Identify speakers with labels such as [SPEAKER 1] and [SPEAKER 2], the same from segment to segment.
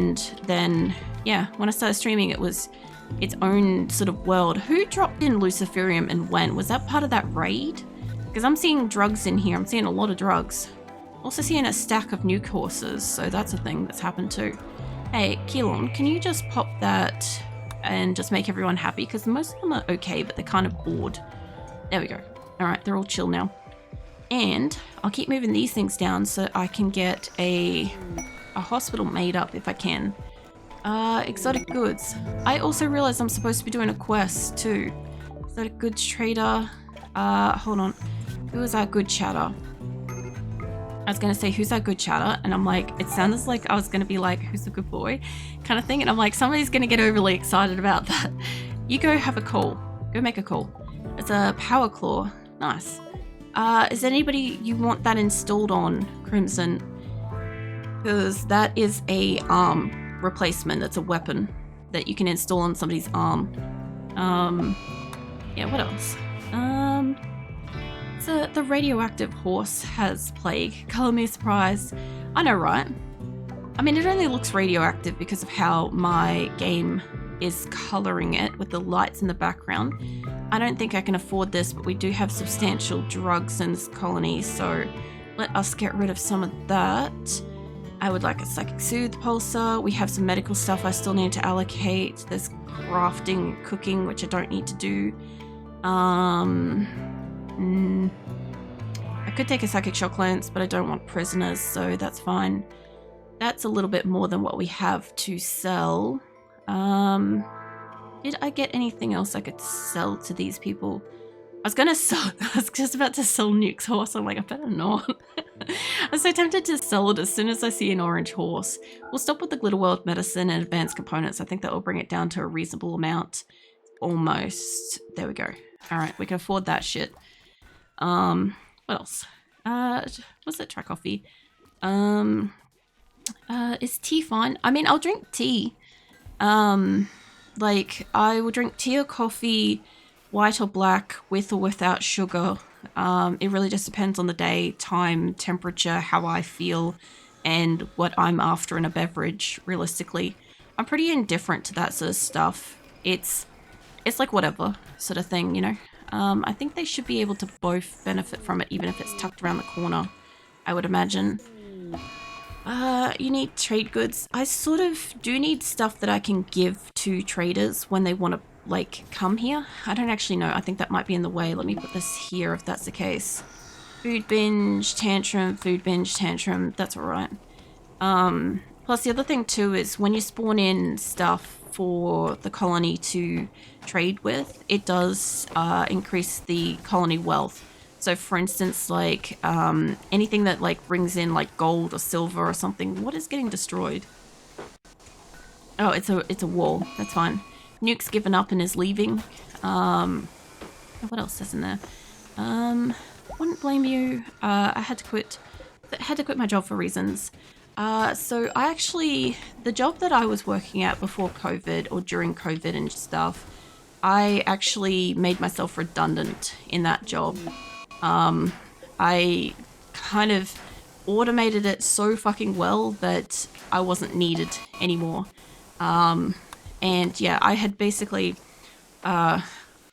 [SPEAKER 1] And then, yeah, when I started streaming, it was its own sort of world. Who dropped in Luciferium and when? Was that part of that raid? Because I'm seeing drugs in here. I'm seeing a lot of drugs. Also seeing a stack of nuke horses, so that's a thing that's happened too. Hey, Keelon, can you just pop that and just make everyone happy? Because most of them are okay, but they're kind of bored. There we go. All right, they're all chill now. And I'll keep moving these things down so I can get a hospital made up if I can. Exotic goods. I also realized I'm supposed to be doing a quest too. Exotic goods trader. Hold on. Who is our good chatter? I was going to say, who's our good chatter? And I'm like, it sounded like I was going to be like, who's the good boy? Kind of thing. And I'm like, somebody's going to get overly excited about that. You go have a call. Go make a call. It's a power claw. Nice. Is there anybody you want that installed on, Crimson? Because that is a arm replacement. It's a weapon that you can install on somebody's arm. Yeah, what else? So the radioactive horse has plague. Color me surprised. I know, right? I mean, it only looks radioactive because of how my game is coloring it with the lights in the background. I don't think I can afford this, but we do have substantial drugs in this colony, so let us get rid of some of that. I would like a psychic soothe pulsar. We have some medical stuff I still need to allocate. There's crafting, cooking, which I don't need to do. I could take a psychic shock lance, but I don't want prisoners, so that's fine. That's a little bit more than what we have to sell. Did I get anything else I could sell to these people? I was just about to sell Nuke's horse. I'm like, I better not. I'm so tempted to sell it as soon as I see an orange horse. We'll stop with the Glitter World medicine and advanced components. I think that will bring it down to a reasonable amount. Almost. There we go. All right, we can afford that shit. What else? What's that track coffee? Is tea fine? I mean, I'll drink tea. Like, I will drink tea or coffee, white or black, with or without sugar. It really just depends on the day, time, temperature, how I feel, and what I'm after in a beverage, realistically. I'm pretty indifferent to that sort of stuff. It's like whatever sort of thing, you know? I think they should be able to both benefit from it, even if it's tucked around the corner, I would imagine. You need trade goods. I sort of do need stuff that I can give to traders when they want to, like, come here. I don't actually know. I think that might be in the way. Let me put this here if that's the case. Food binge, tantrum, food binge, tantrum. That's all right. Plus, the other thing, too, is when you spawn in stuff for the colony to trade with, it does increase the colony wealth. So for instance, like anything that like brings in like gold or silver or something. What is getting destroyed? Oh, it's a wall. That's fine. Nuke's given up and is leaving. What else is in there? Wouldn't blame you. I had to quit my job for reasons. So I actually, the job that I was working at before COVID or during COVID and stuff, I actually made myself redundant in that job. I kind of automated it so fucking well that I wasn't needed anymore. And yeah, I had basically, I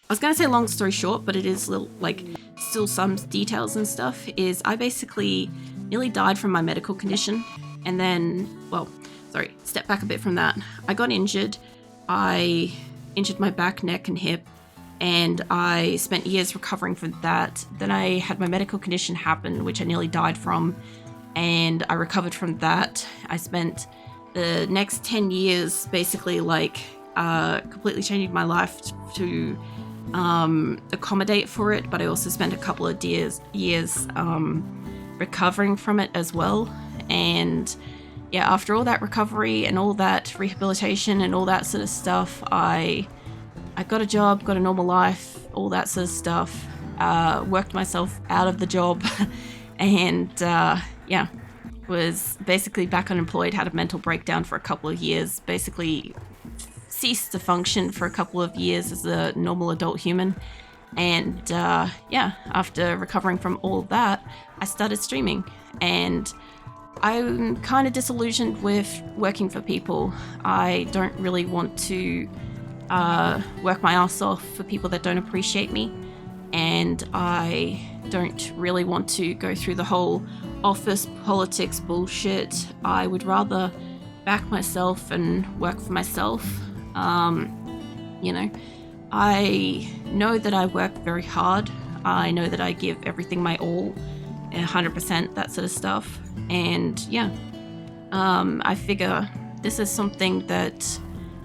[SPEAKER 1] was going to say long story short, but it is little, like still some details and stuff, is I basically nearly died from my medical condition. And then, well, sorry, step back a bit from that. I got injured. I injured my back, neck, and hip. And I spent years recovering from that. Then I had my medical condition happen, which I nearly died from. And I recovered from that. I spent the next 10 years basically like completely changing my life to accommodate for it. But I also spent a couple of years recovering from it as well. And yeah, after all that recovery and all that rehabilitation and all that sort of stuff, I got a job, got a normal life, all that sort of stuff, worked myself out of the job and yeah, was basically back unemployed, had a mental breakdown for a couple of years, basically ceased to function for a couple of years as a normal adult human. And yeah, after recovering from all that, I started streaming. And I'm kind of disillusioned with working for people. I don't really want to work my ass off for people that don't appreciate me, and I don't really want to go through the whole office politics bullshit. I would rather back myself and work for myself. You know, I know that I work very hard. I know that I give everything my all, 100%, that sort of stuff. And yeah, I figure this is something that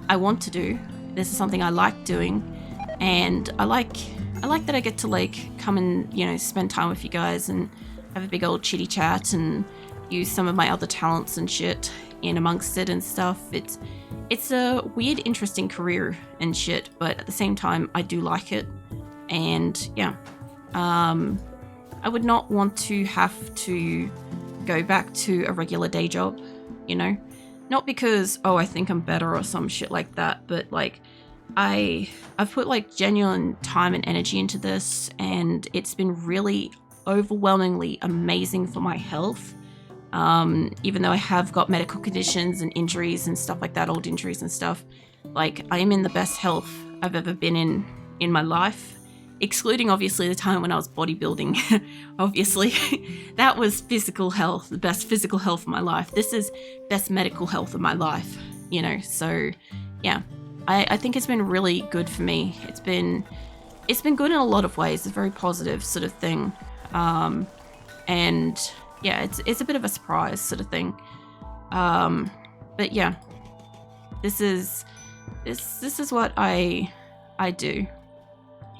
[SPEAKER 1] I want to do. This is something I like doing, and I like that I get to like come and, you know, spend time with you guys and have a big old chitty chat and use some of my other talents and shit in amongst it and stuff. It's a weird, interesting career and shit, but at the same time, I do like it. And yeah, I would not want to have to go back to a regular day job, you know? Not because, oh, I think I'm better or some shit like that, but like, I've put like genuine time and energy into this, and it's been really overwhelmingly amazing for my health. Even though I have got medical conditions and injuries and stuff like that, old injuries and stuff, like I am in the best health I've ever been in my life, excluding obviously the time when I was bodybuilding. Obviously, that was physical health, the best physical health of my life. This is best medical health of my life, you know. So yeah, I think it's been really good for me. It's been good in a lot of ways. It's a very positive sort of thing, and yeah, it's a bit of a surprise sort of thing. But yeah, this is what I do,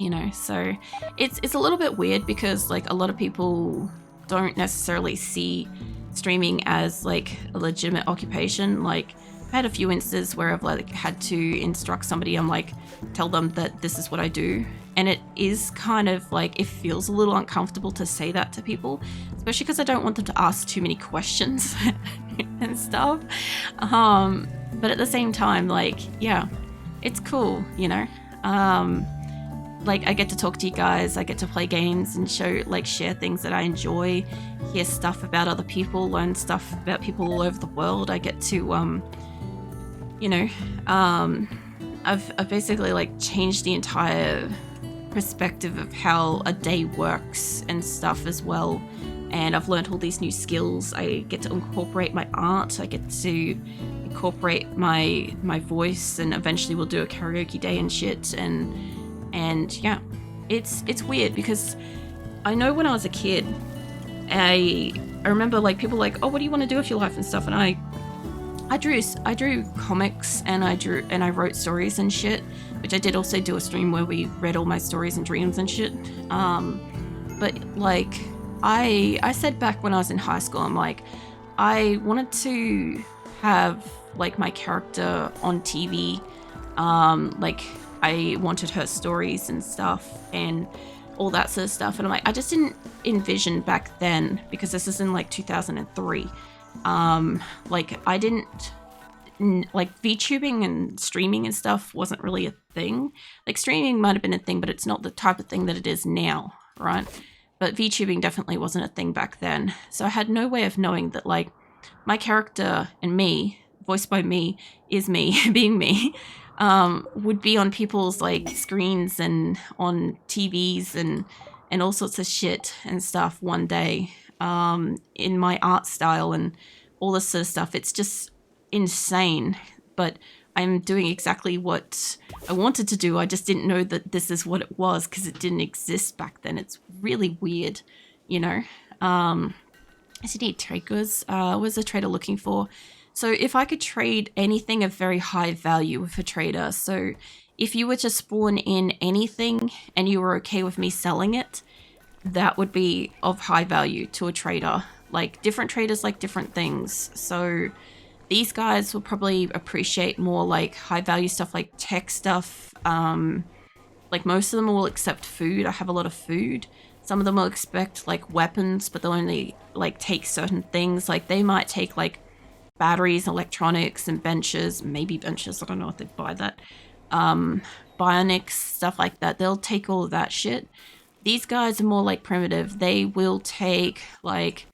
[SPEAKER 1] you know. So it's a little bit weird because like a lot of people don't necessarily see streaming as like a legitimate occupation. Like I've had a few instances where I've like had to instruct somebody, I'm like, tell them that this is what I do, and it is kind of like, it feels a little uncomfortable to say that to people, especially because I don't want them to ask too many questions and stuff. But at the same time, like, yeah, it's cool, you know. Like I get to talk to you guys, I get to play games and share things that I enjoy, hear stuff about other people, learn stuff about people all over the world. I get to, you know, I've basically like changed the entire perspective of how a day works and stuff as well. And I've learned all these new skills. I get to incorporate my art. I get to incorporate my voice, and eventually we'll do a karaoke day and shit. And yeah, it's weird because I know when I was a kid, I remember like people like, oh, what do you want to do with your life and stuff, and I drew comics and I wrote stories and shit, which I did also do a stream where we read all my stories and dreams and shit. But like I said back when I was in high school, I'm like, I wanted to have like my character on TV, like I wanted her stories and stuff and all that sort of stuff. And I'm like, I just didn't envision back then, because this is in like 2003. Like I didn't, like VTubing and streaming and stuff wasn't really a thing. Like streaming might have been a thing, but it's not the type of thing that it is now, right? But VTubing definitely wasn't a thing back then. So I had no way of knowing that like my character and me, voiced by me, is me, being me, would be on people's like screens and on TVs and all sorts of shit and stuff one day, in my art style and all this sort of stuff. It's just insane, but I'm doing exactly what I wanted to do. I just didn't know that this is what it was because it didn't exist back then. It's really weird, you know. I said need trade goods. What was the trader looking for? So if I could trade anything of very high value with a trader, so if you were to spawn in anything and you were okay with me selling it, that would be of high value to a trader. Like different traders like different things. So these guys will probably appreciate more like high value stuff like tech stuff. Like most of them will accept food. I have a lot of food. Some of them will expect like weapons, but they'll only like take certain things. Like they might take like batteries, electronics, and benches, maybe benches, I don't know if they'd buy that, bionics, stuff like that. They'll take all of that shit. These guys are more like primitive. They will take like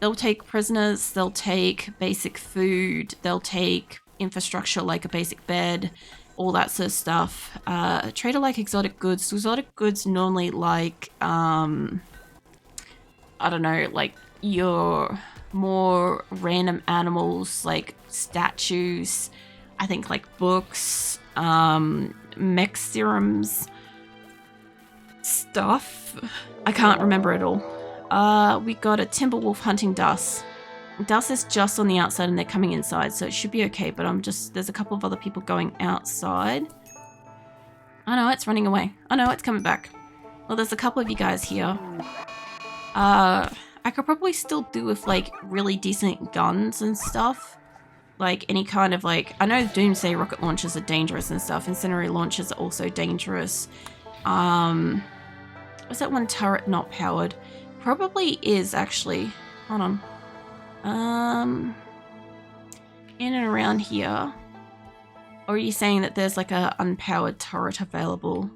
[SPEAKER 1] They'll take prisoners, they'll take basic food, they'll take infrastructure like a basic bed, all that sort of stuff. Trader like exotic goods. Exotic goods normally like, I don't know, like your more random animals, like statues, I think like books, mech serums, stuff. I can't remember it all. We got a timber wolf hunting Dust. Dust is just on the outside and they're coming inside, so it should be okay, but there's a couple of other people going outside. Oh no, it's running away. Oh no, it's coming back. Well, there's a couple of you guys here. I could probably still do with like really decent guns and stuff. Like any kind of like, I know Doomsday rocket launchers are dangerous and stuff. Incendiary launchers are also dangerous. Was that one turret not powered? Probably is actually. Hold on. In and around here. Or are you saying that there's like a unpowered turret available?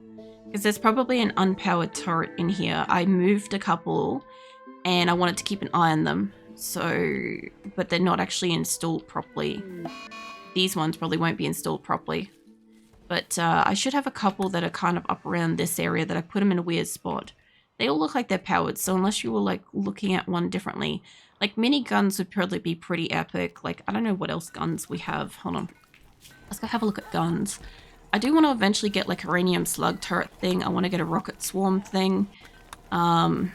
[SPEAKER 1] Because there's probably an unpowered turret in here. I moved a couple and I wanted to keep an eye on them. So, but they're not actually installed properly. These ones probably won't be installed properly. But I should have a couple that are kind of up around this area that I put them in a weird spot. They all look like they're powered, so unless you were like looking at one differently, like mini guns would probably be pretty epic. Like, I don't know what else guns we have. Hold on. Let's go have a look at guns. I do want to eventually get like a uranium slug turret thing. I want to get a rocket swarm thing. I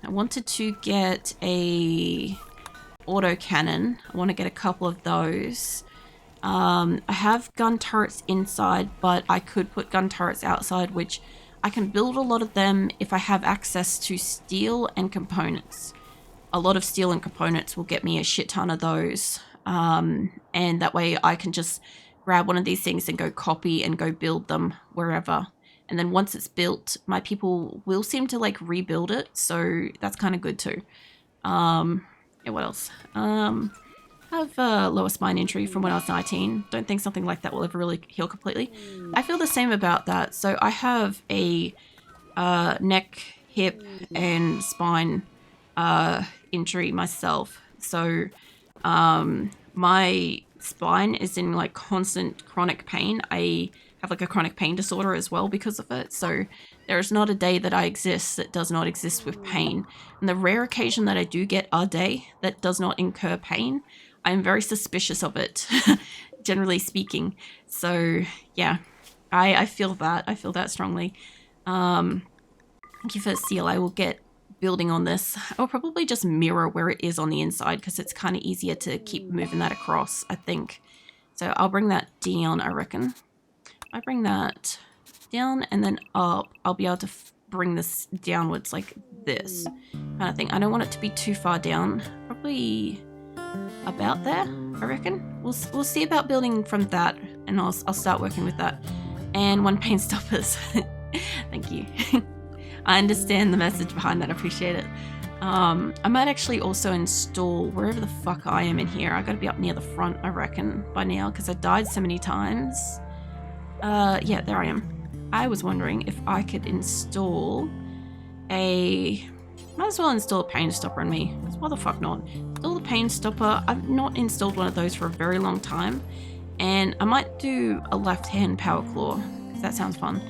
[SPEAKER 1] wanted to get a auto cannon. I want to get a couple of those. I have gun turrets inside, but I could put gun turrets outside, which I can build a lot of them if I have access to steel and components. A lot of steel and components will get me a shit ton of those. And that way I can just grab one of these things and go copy and go build them wherever. And then once it's built, my people will seem to like rebuild it. So that's kind of good too. Yeah, what else? I have a lower spine injury from when I was 19. Don't think something like that will ever really heal completely. I feel the same about that. So I have a neck, hip, and spine injury myself. So my spine is in like constant chronic pain. I have like a chronic pain disorder as well because of it. So there is not a day that I exist that does not exist with pain. And the rare occasion that I do get a day that does not incur pain, I'm very suspicious of it, generally speaking. So yeah, I feel that. I feel that strongly. Thank you for Seal. I will get building on this. I'll probably just mirror where it is on the inside because it's kind of easier to keep moving that across, I think. So I'll bring that down, I reckon. I bring that down and then up, I'll be able to bring this downwards like this kind of thing. I don't want it to be too far down. Probably about there, I reckon. We'll see about building from that, and I'll start working with that. And one paint stoppers. Thank you. I understand the message behind that. I appreciate it. I might actually also install wherever the fuck I am in here. I gotta be up near the front, I reckon, by now, because I died so many times. Yeah, there I am. I was wondering if I could install a... Might as well install a pain stopper on me. Why the fuck not? Install the pain stopper. I've not installed one of those for a very long time. And I might do a left-hand power claw, because that sounds fun.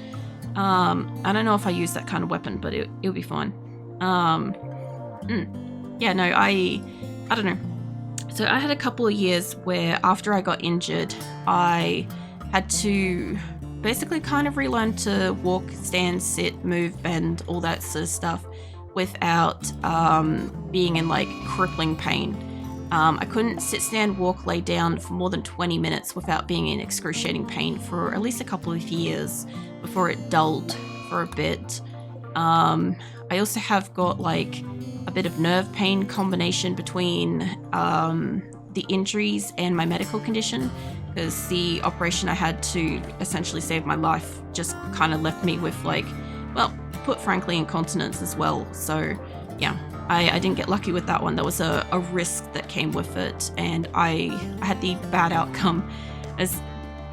[SPEAKER 1] I don't know if I use that kind of weapon, but it'll be fine. Yeah, no, I don't know. So I had a couple of years where after I got injured, I had to basically kind of relearn to walk, stand, sit, move, bend, all that sort of stuff without being in like crippling pain. I couldn't sit, stand, walk, lay down for more than 20 minutes without being in excruciating pain for at least a couple of years before it dulled for a bit. I also have got like a bit of nerve pain combination between the injuries and my medical condition, because the operation I had to essentially save my life just kind of left me with like, well, put frankly, incontinence as well. So yeah, I didn't get lucky with that one. There was a risk that came with it, and I had the bad outcome. As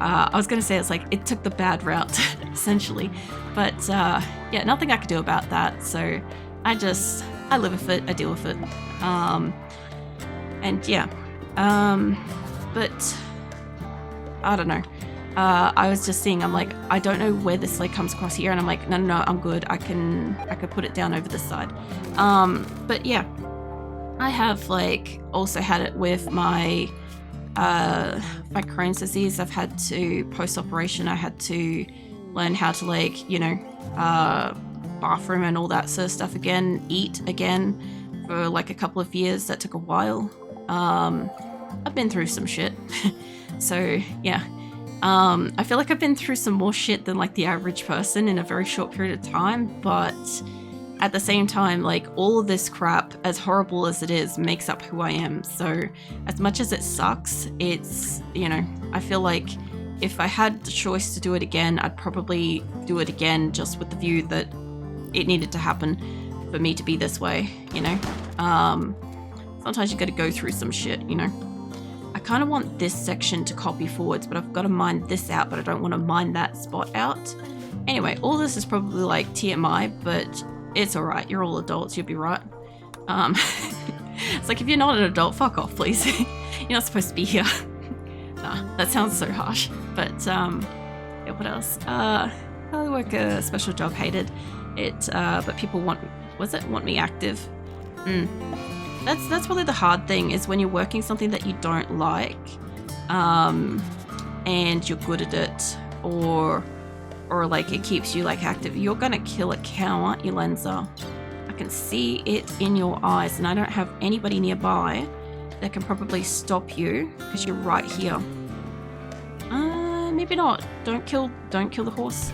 [SPEAKER 1] I was going to say, it's like it took the bad route essentially, but yeah, nothing I could do about that. So I live with it, I deal with it. And yeah, but I don't know. I was just seeing, I'm like, I don't know where this like comes across here, and I'm like, no, I'm good. I could put it down over this side. But yeah, I have like also had it with my Crohn's disease. I've had to post-operation. I had to learn how to like, you know, bathroom and all that sort of stuff again, eat again for like a couple of years. That took a while. I've been through some shit. So yeah. I feel like I've been through some more shit than like the average person in a very short period of time, but at the same time, like all of this crap, as horrible as it is, makes up who I am. So as much as it sucks, it's, you know, I feel like if I had the choice to do it again, I'd probably do it again, just with the view that it needed to happen for me to be this way, you know? Sometimes you gotta go through some shit, you know? I kind of want this section to copy forwards, but I've got to mine this out, but I don't want to mine that spot out. Anyway, all this is probably like TMI, but it's alright. You're all adults, you'll be right. It's like, if you're not an adult, fuck off, please. You're not supposed to be here. Nah, that sounds so harsh. But, yeah, what else? I work a special job, hated it, but people want me active? That's probably the hard thing, is when you're working something that you don't like, and you're good at it, or like it keeps you like active. You're gonna kill a cow, aren't you, Lenza? I can see it in your eyes, and I don't have anybody nearby that can probably stop you because you're right here. Maybe not. Don't kill the horse.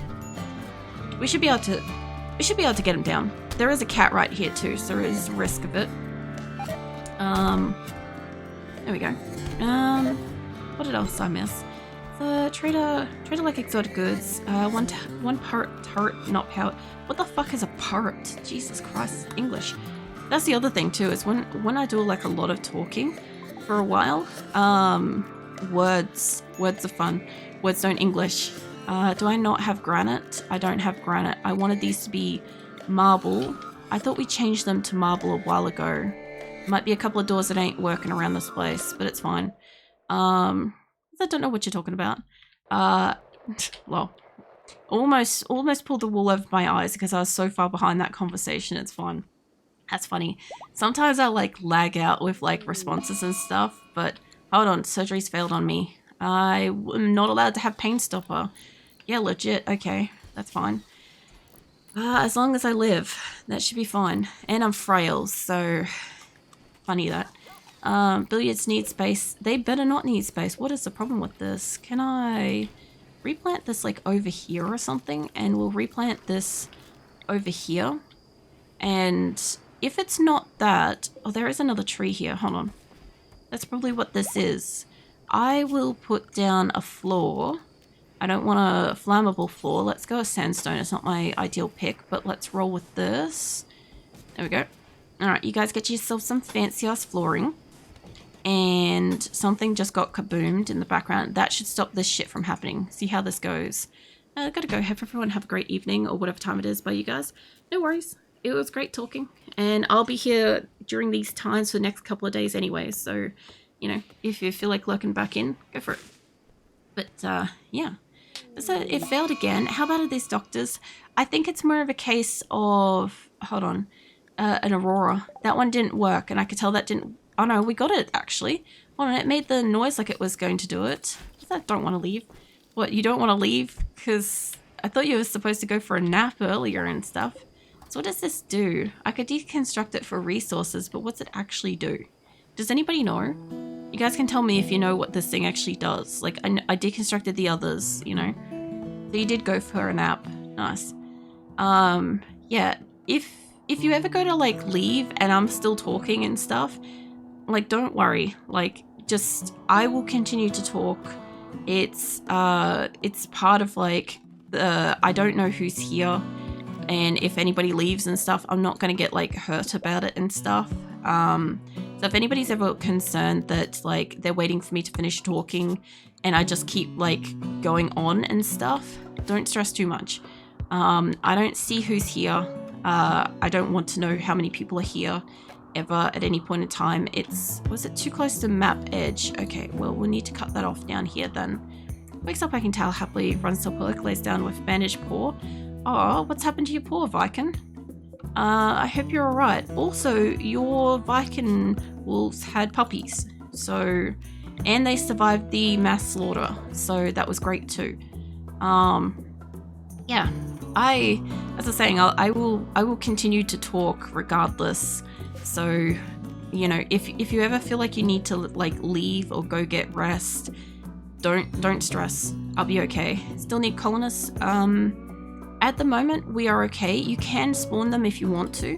[SPEAKER 1] We should be able to get him down. There is a cat right here too, so there is risk of it. There we go. What did else I miss? The trader like exotic goods. One turret, not powered. What the fuck is a turret? Jesus Christ, English. That's the other thing too, is when I do like a lot of talking for a while, words are fun. Words don't English. Do I not have granite? I don't have granite. I wanted these to be marble. I thought we changed them to marble a while ago. Might be a couple of doors that ain't working around this place, but it's fine. I don't know what you're talking about. Well, almost pulled the wool over my eyes because I was so far behind that conversation. It's fine. That's funny. Sometimes I like lag out with like responses and stuff, but hold on, surgery's failed on me. I'm not allowed to have pain stopper. Yeah, legit. Okay, that's fine. As long as I live, that should be fine. And I'm frail, so funny that. Billiards need space. They better not need space. What is the problem with this? Can I replant this like over here or something? And we'll replant this over here. And if it's not that... Oh, there is another tree here. Hold on. That's probably what this is. I will put down a floor. I don't want a flammable floor. Let's go with sandstone. It's not my ideal pick, but let's roll with this. There we go. Alright, you guys get yourself some fancy-ass flooring. And something just got kaboomed in the background. That should stop this shit from happening. See how this goes. Gotta go. Have everyone have a great evening, or whatever time it is by you guys. No worries. It was great talking. And I'll be here during these times for the next couple of days anyway. So, you know, if you feel like lurking back in, go for it. But, yeah. So it failed again. How bad are these doctors? I think it's more of a case of... Hold on. An Aurora. That one didn't work, and I could tell that didn't... Oh no, we got it, actually. Hold on, it made the noise like it was going to do it. I don't want to leave. What, you don't want to leave? Because I thought you were supposed to go for a nap earlier and stuff. So what does this do? I could deconstruct it for resources, but what's it actually do? Does anybody know? You guys can tell me if you know what this thing actually does. Like, I deconstructed the others, you know? So you did go for a nap. Nice. Yeah, if you ever go to, like, leave and I'm still talking and stuff, like, don't worry. Like, just, I will continue to talk. It's part of, like, I don't know who's here. And if anybody leaves and stuff, I'm not going to get, like, hurt about it and stuff. So if anybody's ever concerned that, like, they're waiting for me to finish talking and I just keep, like, going on and stuff, don't stress too much. I don't see who's here. I don't want to know how many people are here. ever at any point in time. Was it too close to map edge? Okay, well, we'll need to cut that off down here then. Wakes up, I can tell, happily runs to Aprillic, lays down with bandaged paw. Oh, what's happened to your paw, Viken? I hope you're alright. Also, your Viken wolves had puppies, so, and they survived the mass slaughter, so that was great too. Yeah, as I was saying, I will continue to talk regardless. So, you know, if you ever feel like you need to like leave or go get rest, don't stress. I'll be okay. Still need colonists. At the moment, we are okay. You can spawn them if you want to.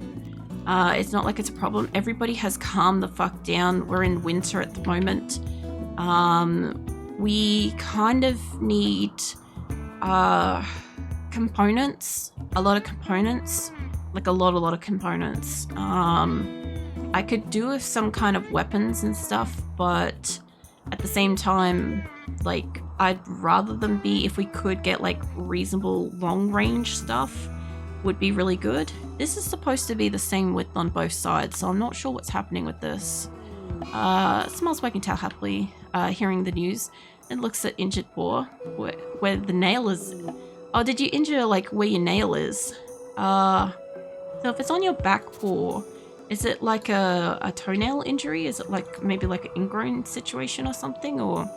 [SPEAKER 1] It's not like it's a problem. Everybody has calmed the fuck down. We're in winter at the moment. We kind of need components. A lot of components. Like a lot of components. I could do with some kind of weapons and stuff, but at the same time, like, I'd rather them be, if we could get like reasonable long range stuff, would be really good. This is supposed to be the same width on both sides, so I'm not sure what's happening with this. Smells waking tail happily, hearing the news, and looks at injured paw, where the nail is. Oh, did you injure like where your nail is? So if it's on your back paw, is it like a toenail injury? Is it like maybe like an ingrown situation or something? Or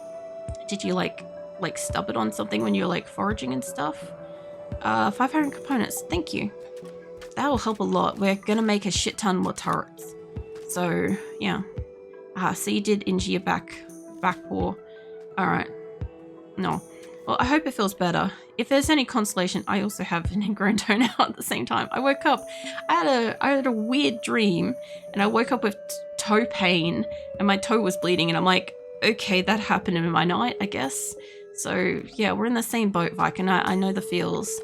[SPEAKER 1] did you like stub it on something when you're like foraging and stuff? 500 components, thank you. That will help a lot. We're gonna make a shit ton more turrets. So yeah. So you did injure your back paw. Alright. No. Well, I hope it feels better. If there's any consolation, I also have an ingrown toenail at the same time. I woke up, I had a weird dream, and I woke up with toe pain, and my toe was bleeding, and I'm like, okay, that happened in my night, I guess. So yeah, we're in the same boat, Viken. I know the feels.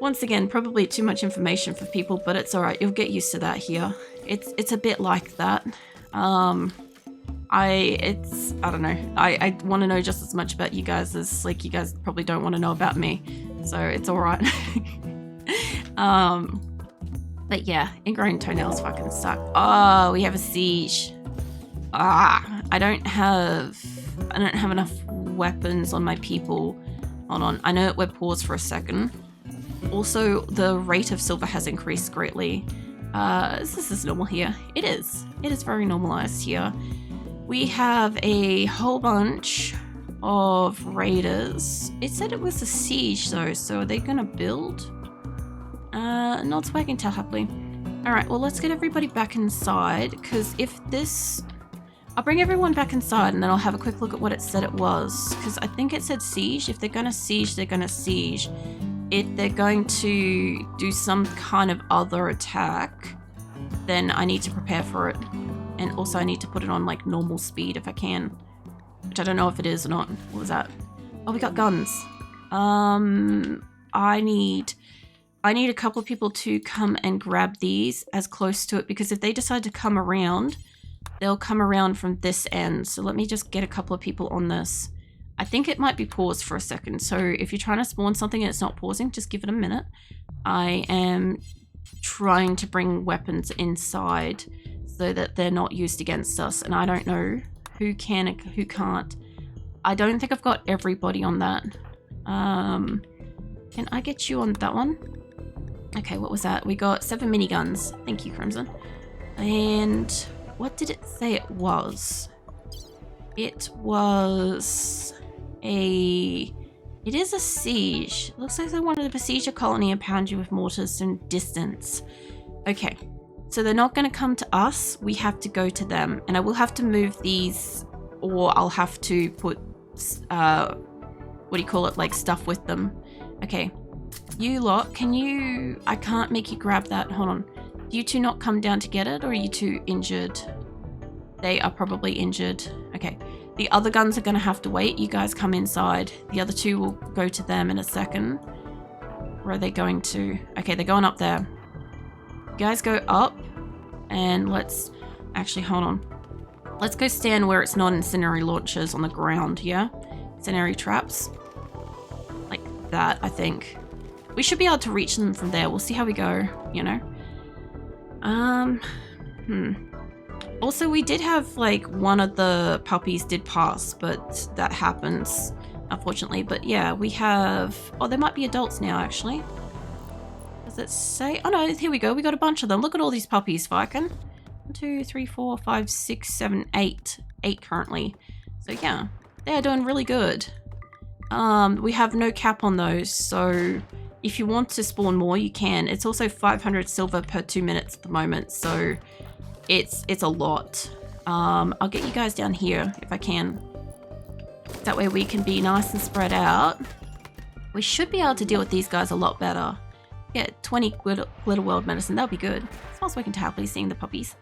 [SPEAKER 1] Once again, probably too much information for people, but it's alright. You'll get used to that here. It's a bit like that. I don't know. I want to know just as much about you guys as like you guys probably don't want to know about me. So it's alright. But yeah, ingrown toenails fucking suck. Oh, we have a siege. I don't have enough weapons on my people. Hold on. I know we're paused for a second. Also, the rate of silver has increased greatly. This is normal here. It is. It is very normalized here. We have a whole bunch of raiders. It said it was a siege though, so are they gonna build? Not so I can tell happily. Alright, well let's get everybody back inside, because if this... I'll bring everyone back inside and then I'll have a quick look at what it said it was, because I think it said siege. If they're gonna siege, they're gonna siege. If they're going to do some kind of other attack, then I need to prepare for it. And also I need to put it on like normal speed if I can. Which I don't know if it is or not. What was that? Oh, we got guns. I need a couple of people to come and grab these as close to it, because if they decide to come around, they'll come around from this end. So let me just get a couple of people on this. I think it might be paused for a second. So if you're trying to spawn something and it's not pausing, just give it a minute. I am trying to bring weapons inside so that they're not used against us. And I don't know who can and who can't. I don't think I've got everybody on that. Can I get you on that one? Okay, what was that? We got 7 miniguns. Thank you, Crimson. And what did it say it was? It was it is a siege. It looks like they wanted to besiege a colony and pound you with mortars from distance. Okay, so they're not going to come to us. We have to go to them, and I will have to move these, or I'll have to put what do you call it, like stuff with them. Okay, you lot, can you... I can't make you grab that. Hold on. Do you two not come down to get it, or are you two injured? They are probably injured. Okay. The other guns are going to have to wait. You guys come inside. The other two will go to them in a second. Where are they going to? Okay, they're going up there. You guys go up. And let's... Actually, hold on. Let's go stand where it's not incendiary launchers on the ground, yeah? Incendiary traps. Like that, I think. We should be able to reach them from there. We'll see how we go, you know? Also, we did have, like, one of the puppies did pass, but that happens, unfortunately. But yeah, we have... Oh, there might be adults now, actually. Does it say? Oh no, here we go. We got a bunch of them. Look at all these puppies, Viken. 1, 2, 3, 4, 5, 6, 7, 8. 8 currently. So yeah, they're doing really good. We have no cap on those, so if you want to spawn more, you can. It's also 500 silver per 2 minutes at the moment, so it's a lot. I'll get you guys down here if I can. That way we can be nice and spread out. We should be able to deal with these guys a lot better. Yeah, 20 glitter world medicine, that'll be good. Smells working happily seeing the puppies.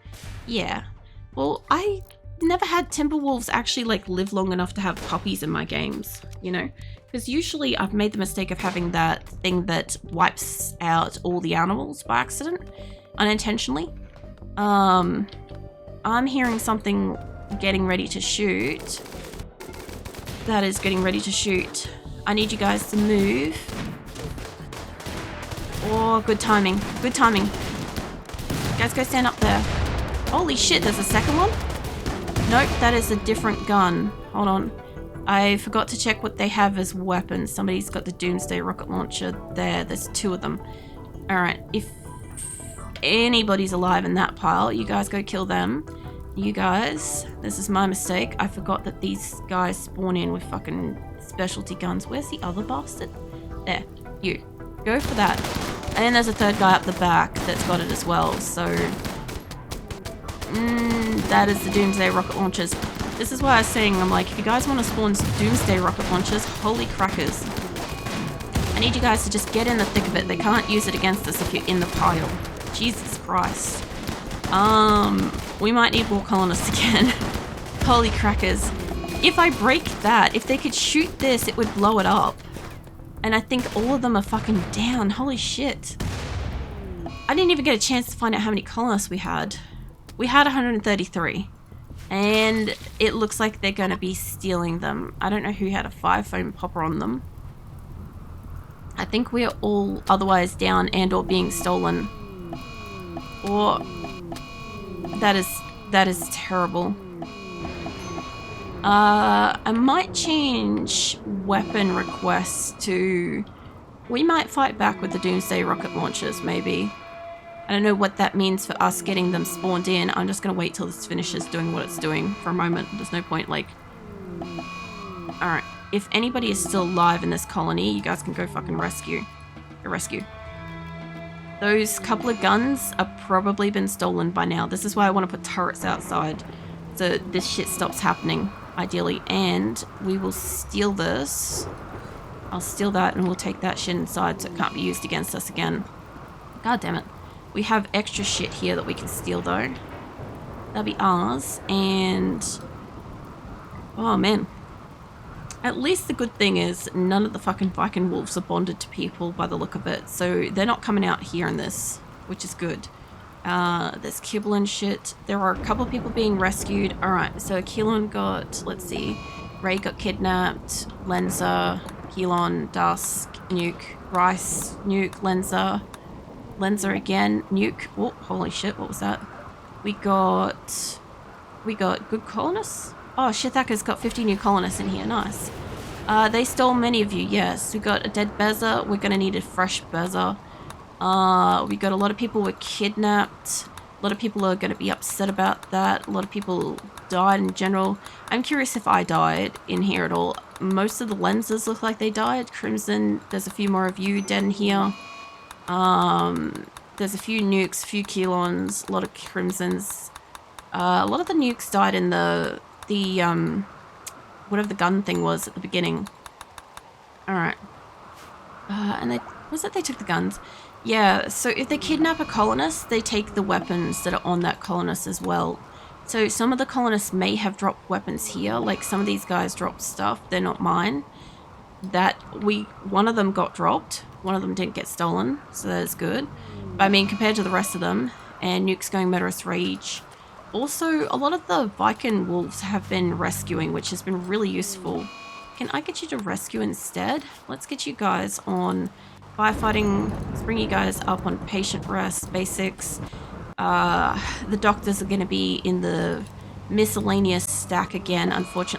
[SPEAKER 1] Yeah. Well, I never had Timberwolves actually like live long enough to have puppies in my games, you know? Because usually I've made the mistake of having that thing that wipes out all the animals by accident, unintentionally. I'm hearing something getting ready to shoot. That is getting ready to shoot. I need you guys to move. Oh, good timing. Good timing. You guys go stand up there. Holy shit, there's a second one? Nope, that is a different gun. Hold on. I forgot to check what they have as weapons. Somebody's got the Doomsday rocket launcher there. There's 2 of them. Alright, if anybody's alive in that pile, you guys go kill them. You guys, this is my mistake. I forgot that these guys spawn in with fucking specialty guns. Where's the other bastard? There, you. Go for that. And then there's a third guy up the back that's got it as well, so... that is the Doomsday rocket launchers. This is why I was saying, I'm like, if you guys want to spawn Doomsday rocket launchers, holy crackers. I need you guys to just get in the thick of it. They can't use it against us if you're in the pile. Jesus Christ. We might need more colonists again. Holy crackers. If I break that, if they could shoot this, it would blow it up. And I think all of them are fucking down. Holy shit. I didn't even get a chance to find out how many colonists we had. We had 133. And it looks like they're going to be stealing them. I don't know who had a 5-foam popper on them. I think we're all otherwise down and or being stolen. Or... That is terrible. I might change weapon requests to... We might fight back with the Doomsday rocket launchers, maybe. I don't know what that means for us getting them spawned in. I'm just going to wait till this finishes doing what it's doing for a moment. There's no point, like... Alright. If anybody is still alive in this colony, you guys can go fucking rescue. Go rescue. Those couple of guns are probably been stolen by now. This is why I want to put turrets outside. So this shit stops happening, ideally. And we will steal this. I'll steal that and we'll take that shit inside so it can't be used against us again. God damn it. We have extra shit here that we can steal though. That'll be ours. And... Oh man. At least the good thing is none of the fucking Viking wolves are bonded to people by the look of it. So they're not coming out here in this, which is good. There's kibble and shit. There are a couple of people being rescued. Alright, so Keelan got, let's see, Ray got kidnapped, Lenza, Keelan, Dusk, Nuke, Rice, Nuke, Lenza, Lenza again, Nuke. Oh, holy shit, what was that? We got good colonists? Oh, Shithaker's got 50 new colonists in here. Nice. They stole many of you, yes. We got a dead Beza. We're going to need a fresh Beza. We got a lot of people were kidnapped. A lot of people are going to be upset about that. A lot of people died in general. I'm curious if I died in here at all. Most of the lenses look like they died. Crimson, there's a few more of you dead in here. There's a few nukes, a few Keelons, a lot of Crimsons. A lot of the nukes died in the whatever the gun thing was at the beginning. Alright. And they took the guns. Yeah, so if they kidnap a colonist, they take the weapons that are on that colonist as well. So some of the colonists may have dropped weapons here, like some of these guys dropped stuff, they're not mine. One of them got dropped, one of them didn't get stolen, so that's good. But I mean, compared to the rest of them, and Nuke's going Murderous Rage. Also, a lot of the Viking wolves have been rescuing, which has been really useful. Can I get you to rescue instead? Let's get you guys on firefighting. Let's bring you guys up on patient rest, basics. The doctors are going to be in the miscellaneous stack again, unfortunately.